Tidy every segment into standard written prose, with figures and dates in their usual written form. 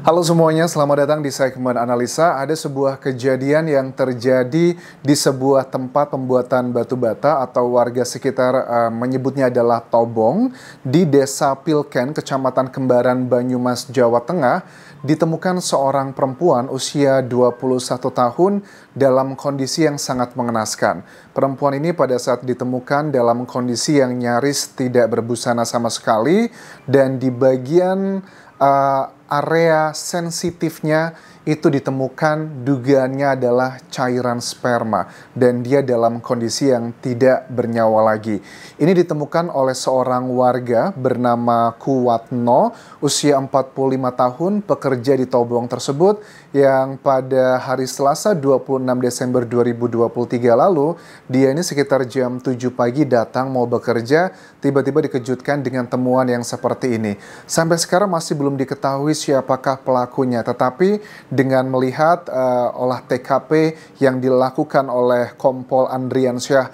Halo semuanya, selamat datang di segmen analisa. Ada sebuah kejadian yang terjadi di sebuah tempat pembuatan batu bata atau warga sekitar menyebutnya adalah Tobong di Desa Pilken, Kecamatan Kembaran, Banyumas, Jawa Tengah. Ditemukan seorang perempuan usia 21 tahun dalam kondisi yang sangat mengenaskan. Perempuan ini pada saat ditemukan dalam kondisi yang nyaris tidak berbusana sama sekali dan di bagian area sensitifnya itu ditemukan dugaannya adalah cairan sperma dan dia dalam kondisi yang tidak bernyawa lagi. Ini ditemukan oleh seorang warga bernama Kuwatno, usia 45 tahun, pekerja di Tobong tersebut yang pada hari Selasa 26 Desember 2023 lalu, dia ini sekitar jam 7 pagi datang mau bekerja, tiba-tiba dikejutkan dengan temuan yang seperti ini. Sampai sekarang masih belum diketahui siapakah pelakunya, tetapi dengan melihat olah TKP yang dilakukan oleh Kompol Andriansyah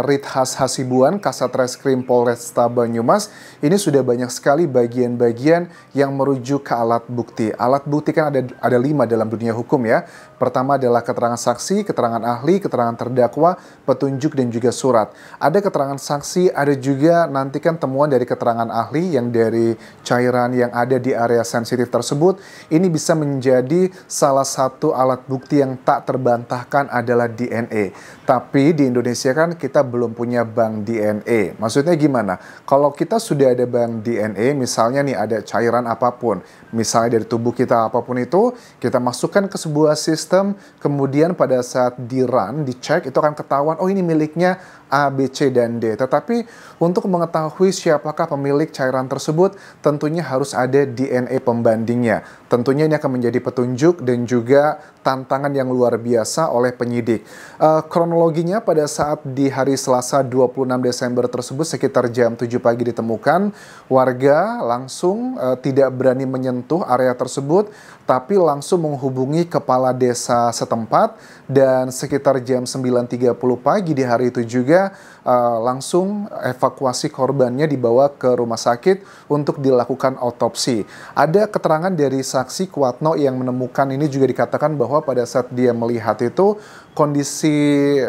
Rithas Hasibuan, Kasat Reskrim Polresta Banyumas, ini sudah banyak sekali bagian-bagian yang merujuk ke alat bukti. Alat bukti kan ada 5 dalam dunia hukum ya. Pertama adalah keterangan saksi, keterangan ahli, keterangan terdakwa, petunjuk dan juga surat. Ada keterangan saksi, ada juga nanti kan temuan dari keterangan ahli yang dari cairan yang ada di area sensitif tersebut. Ini bisa menjadi salah satu alat bukti yang tak terbantahkan adalah DNA. Tapi di Indonesia kan kita belum punya bank DNA. Maksudnya gimana? Kalau kita sudah ada bank DNA, misalnya nih ada cairan apapun, misalnya dari tubuh kita apapun itu, kita masukkan ke sebuah sistem, kemudian pada saat di-run, dicek, itu akan ketahuan, oh ini miliknya A, B, C, dan D. Tetapi untuk mengetahui siapakah pemilik cairan tersebut, tentunya harus ada DNA pembandingnya. Tentunya ini akan menjadi petunjuk dan juga tantangan yang luar biasa oleh penyidik. Kronologinya pada saat di hari Selasa 26 Desember tersebut sekitar jam 7 pagi ditemukan, warga langsung tidak berani menyentuh area tersebut, tapi langsung menghubungi kepala desa setempat dan sekitar jam 9.30 pagi di hari itu juga langsung evakuasi korbannya dibawa ke rumah sakit untuk dilakukan otopsi. Ada keterangan dari saksi Kuwatno yang menemukan ini juga dikatakan bahwa pada saat dia melihat itu kondisi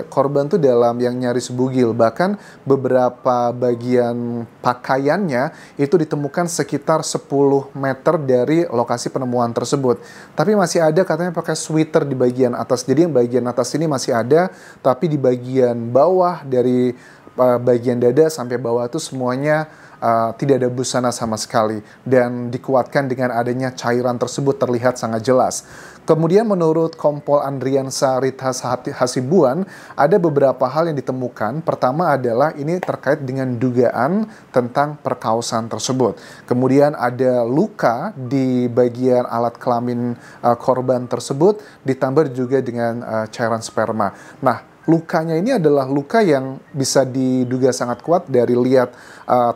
korban tuh dalam yang nyaris bugil, bahkan beberapa bagian pakaiannya itu ditemukan sekitar 10 meter dari lokasi penemuan tersebut. Tapi masih ada katanya pakai sweater di bagian atas, jadi yang bagian atas ini masih ada, tapi di bagian bawah dari bagian dada sampai bawah itu semuanya tidak ada busana sama sekali dan dikuatkan dengan adanya cairan tersebut terlihat sangat jelas. Kemudian menurut Kompol Andriansyah Rithas Hasibuan, ada beberapa hal yang ditemukan. Pertama adalah ini terkait dengan dugaan tentang perkausan tersebut. Kemudian ada luka di bagian alat kelamin korban tersebut, ditambah juga dengan cairan sperma. Nah, lukanya ini adalah luka yang bisa diduga sangat kuat dari lihat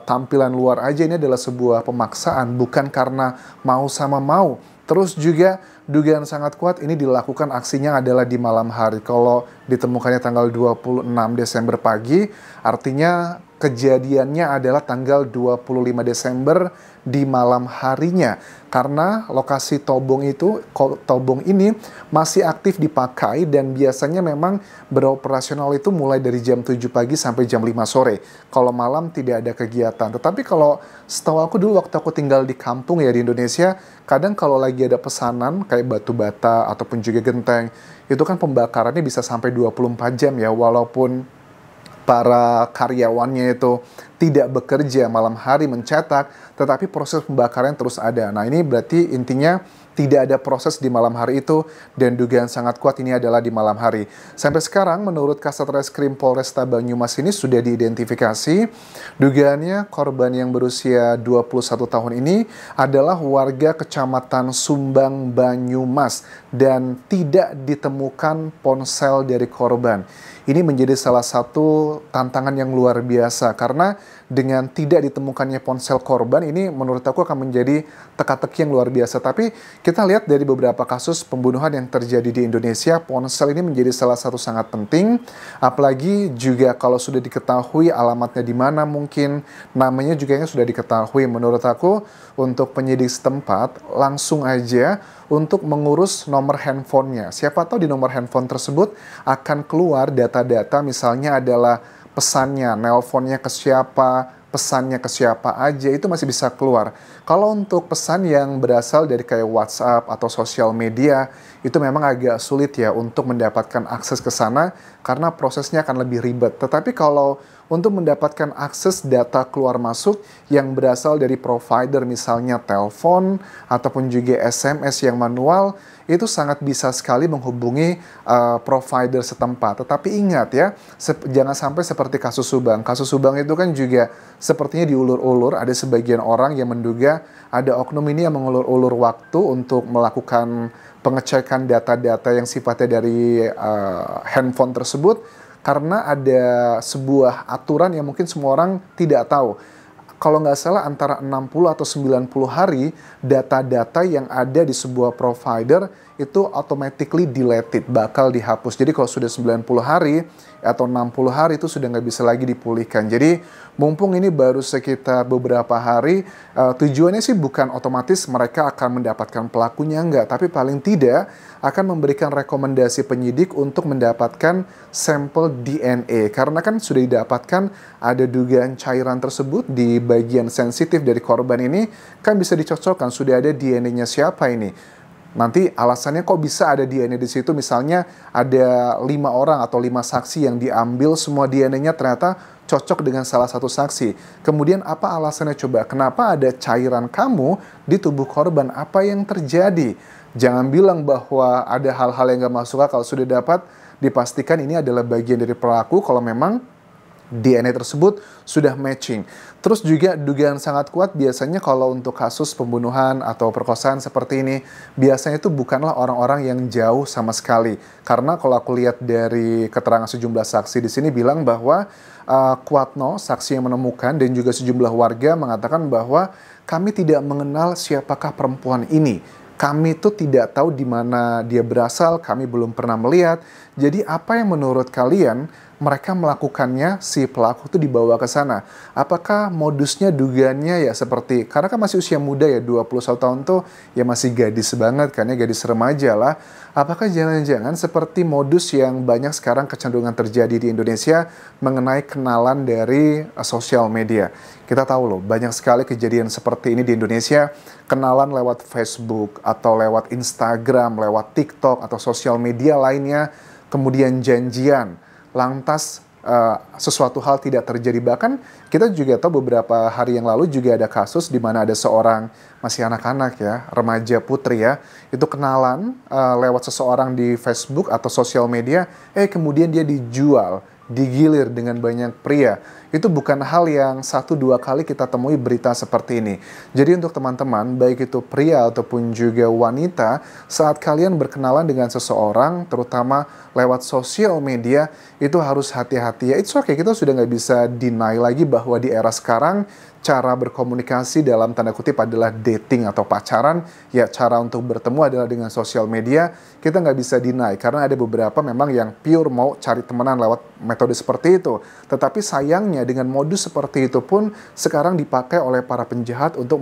tampilan luar aja, ini adalah sebuah pemaksaan, bukan karena mau sama mau. Terus juga dugaan sangat kuat ini dilakukan aksinya adalah di malam hari. Kalau ditemukannya tanggal 26 Desember pagi, artinya kejadiannya adalah tanggal 25 Desember di malam harinya. Karena lokasi Tobong ini masih aktif dipakai dan biasanya memang beroperasional itu mulai dari jam 7 pagi sampai jam 5 sore. Kalau malam tidak ada kegiatan. Tetapi kalau setahu aku dulu waktu aku tinggal di kampung ya di Indonesia, kadang kalau lagi ada pesanan kayak batu bata ataupun juga genteng, itu kan pembakarannya bisa sampai 24 jam ya, walaupun para karyawannya itu tidak bekerja malam hari mencetak, tetapi proses pembakaran terus ada. Nah, ini berarti intinya tidak ada proses di malam hari itu dan dugaan sangat kuat ini adalah di malam hari. Sampai sekarang menurut Kasat Reskrim Polresta Banyumas ini sudah diidentifikasi. Dugaannya korban yang berusia 21 tahun ini adalah warga Kecamatan Sumbang, Banyumas dan tidak ditemukan ponsel dari korban. Ini menjadi salah satu tantangan yang luar biasa karena dengan tidak ditemukannya ponsel korban ini menurut aku akan menjadi teka-teki yang luar biasa. Tapi kita lihat dari beberapa kasus pembunuhan yang terjadi di Indonesia, ponsel ini menjadi salah satu sangat penting. Apalagi juga kalau sudah diketahui alamatnya di mana, mungkin namanya juga yang sudah diketahui. Menurut aku untuk penyidik setempat langsung aja untuk mengurus nomor handphonenya. Siapa tahu di nomor handphone tersebut akan keluar data-data, misalnya adalah pesannya, nelponnya ke siapa, pesannya ke siapa aja, itu masih bisa keluar. Kalau untuk pesan yang berasal dari kayak WhatsApp atau sosial media, itu memang agak sulit ya untuk mendapatkan akses ke sana karena prosesnya akan lebih ribet. Tetapi kalau untuk mendapatkan akses data keluar masuk yang berasal dari provider, misalnya telepon ataupun juga SMS yang manual, itu sangat bisa sekali menghubungi provider setempat. Tetapi ingat ya, jangan sampai seperti kasus Subang. Kasus Subang itu kan juga sepertinya diulur-ulur, ada sebagian orang yang menduga ada oknum ini yang mengulur-ulur waktu untuk melakukan pengecekan data-data yang sifatnya dari handphone tersebut, karena ada sebuah aturan yang mungkin semua orang tidak tahu. Kalau nggak salah antara 60 atau 90 hari data-data yang ada di sebuah provider itu automatically deleted, bakal dihapus. Jadi kalau sudah 90 hari atau 60 hari itu sudah nggak bisa lagi dipulihkan. Jadi mumpung ini baru sekitar beberapa hari, tujuannya sih bukan otomatis mereka akan mendapatkan pelakunya, enggak. Tapi paling tidak akan memberikan rekomendasi penyidik untuk mendapatkan sampel DNA. Karena kan sudah didapatkan ada dugaan cairan tersebut di bagian sensitif dari korban ini, kan bisa dicocokkan, sudah ada DNA-nya siapa ini. Nanti alasannya kok bisa ada DNA di situ, misalnya ada 5 orang atau 5 saksi yang diambil semua DNA-nya ternyata cocok dengan salah satu saksi. Kemudian apa alasannya coba? Kenapa ada cairan kamu di tubuh korban? Apa yang terjadi? Jangan bilang bahwa ada hal-hal yang gak masuk akal. Sudah dapat dipastikan ini adalah bagian dari pelaku kalau memang DNA tersebut sudah matching. Terus juga dugaan sangat kuat biasanya kalau untuk kasus pembunuhan atau perkosaan seperti ini, biasanya itu bukanlah orang-orang yang jauh sama sekali. Karena kalau aku lihat dari keterangan sejumlah saksi di sini bilang bahwa Kuatno, saksi yang menemukan, dan juga sejumlah warga mengatakan bahwa kami tidak mengenal siapakah perempuan ini. Kami tuh tidak tahu di mana dia berasal, kami belum pernah melihat. Jadi apa yang menurut kalian mereka melakukannya, si pelaku itu dibawa ke sana? Apakah modusnya, dugaannya ya seperti, karena kan masih usia muda ya, 21 tahun tuh ya masih gadis banget kan ya, gadis remaja lah. Apakah jangan-jangan seperti modus yang banyak sekarang kecenderungan terjadi di Indonesia mengenai kenalan dari sosial media? Kita tahu loh, banyak sekali kejadian seperti ini di Indonesia, kenalan lewat Facebook atau lewat Instagram, lewat TikTok atau sosial media lainnya, kemudian janjian, lantas sesuatu hal tidak terjadi. Bahkan kita juga tahu beberapa hari yang lalu juga ada kasus di mana ada seorang, masih anak-anak ya, remaja putri ya, itu kenalan lewat seseorang di Facebook atau sosial media, kemudian dia dijual, digilir dengan banyak pria. Itu bukan hal yang 1-2 kali kita temui berita seperti ini. Jadi untuk teman-teman, baik itu pria ataupun juga wanita, saat kalian berkenalan dengan seseorang, terutama lewat sosial media, itu harus hati-hati ya. It's okay, kita sudah nggak bisa deny lagi bahwa di era sekarang, cara berkomunikasi dalam tanda kutip adalah dating atau pacaran, ya cara untuk bertemu adalah dengan sosial media. Kita nggak bisa deny, karena ada beberapa memang yang pure mau cari temenan lewat metode seperti itu. Tetapi sayangnya dengan modus seperti itu pun sekarang dipakai oleh para penjahat untuk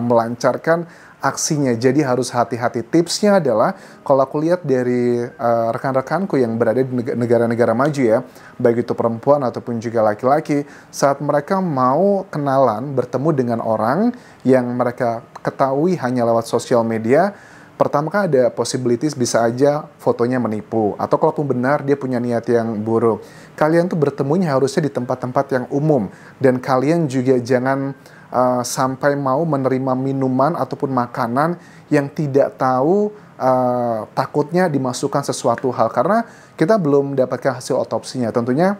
melancarkan aksinya. Jadi harus hati-hati. Tipsnya adalah, kalau aku lihat dari rekan-rekanku yang berada di negara-negara maju ya, baik itu perempuan ataupun juga laki-laki, saat mereka mau kenalan, bertemu dengan orang yang mereka ketahui hanya lewat sosial media, pertama kan ada possibilities bisa aja fotonya menipu, atau kalaupun benar dia punya niat yang buruk. Kalian tuh bertemunya harusnya di tempat-tempat yang umum, dan kalian juga jangan sampai mau menerima minuman ataupun makanan yang tidak tahu, takutnya dimasukkan sesuatu hal, karena kita belum mendapatkan hasil otopsinya. Tentunya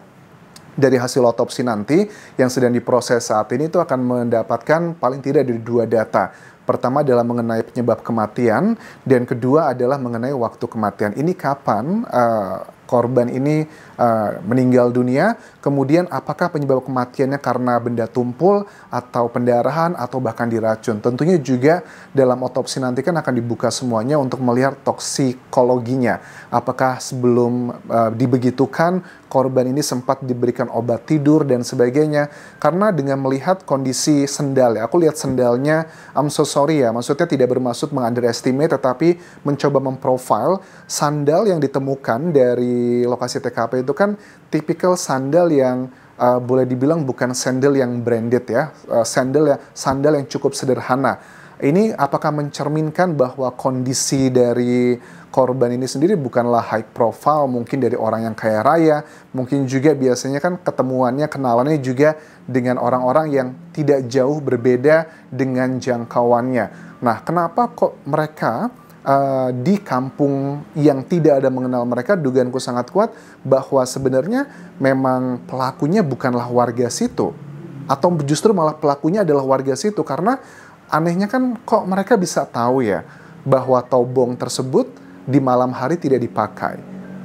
dari hasil otopsi nanti yang sedang diproses saat ini itu akan mendapatkan paling tidak dari 2 data. Pertama adalah mengenai penyebab kematian, dan kedua adalah mengenai waktu kematian. Ini kapan korban ini meninggal dunia, kemudian apakah penyebab kematiannya karena benda tumpul atau pendarahan atau bahkan diracun. Tentunya juga dalam otopsi nanti kan akan dibuka semuanya untuk melihat toksikologinya. Apakah sebelum dibegitukan korban ini sempat diberikan obat tidur dan sebagainya. Karena dengan melihat kondisi sendal, ya, aku lihat sendalnya, I'm so sorry ya, maksudnya tidak bermaksud meng-underestimate, tetapi mencoba memprofile sandal yang ditemukan dari lokasi TKP itu kan tipikal sandal yang boleh dibilang bukan sandal yang branded ya, sandal yang cukup sederhana. Ini apakah mencerminkan bahwa kondisi dari korban ini sendiri bukanlah high profile, mungkin dari orang yang kaya raya, mungkin juga biasanya kan ketemuannya, kenalannya juga dengan orang-orang yang tidak jauh berbeda dengan jangkauannya. Nah, kenapa kok mereka di kampung yang tidak ada mengenal mereka, dugaanku sangat kuat bahwa sebenarnya memang pelakunya bukanlah warga situ, atau justru malah pelakunya adalah warga situ. Karena anehnya kan kok mereka bisa tahu ya bahwa tobong tersebut di malam hari tidak dipakai.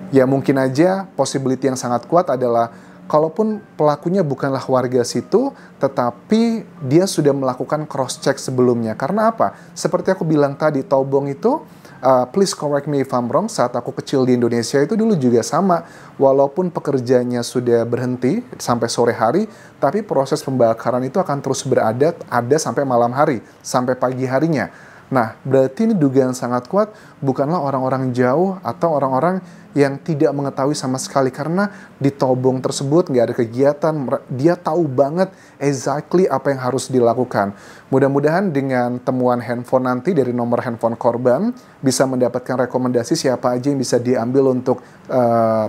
Ya mungkin aja possibility yang sangat kuat adalah kalaupun pelakunya bukanlah warga situ, tetapi dia sudah melakukan cross check sebelumnya. Karena apa? Seperti aku bilang tadi, tobong itu please correct me if I'm wrong, saat aku kecil di Indonesia itu dulu juga sama. Walaupun pekerjanya sudah berhenti sampai sore hari, tapi proses pembakaran itu akan terus ada sampai malam hari, sampai pagi harinya. Nah, berarti ini dugaan sangat kuat bukanlah orang-orang jauh atau orang-orang yang tidak mengetahui sama sekali, karena di tobong tersebut nggak ada kegiatan, dia tahu banget exactly apa yang harus dilakukan. Mudah-mudahan dengan temuan handphone nanti dari nomor handphone korban bisa mendapatkan rekomendasi siapa aja yang bisa diambil untuk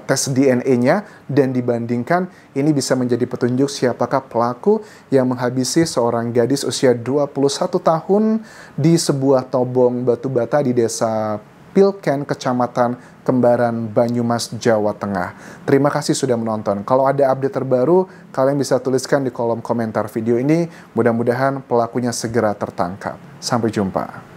tes DNA-nya dan dibandingkan, ini bisa menjadi petunjuk siapakah pelaku yang menghabisi seorang gadis usia 21 tahun di sebuah tobong batu bata di desa Pilken, Kecamatan Kembaran, Banyumas, Jawa Tengah. Terima kasih sudah menonton. Kalau ada update terbaru, kalian bisa tuliskan di kolom komentar video ini. Mudah-mudahan pelakunya segera tertangkap. Sampai jumpa.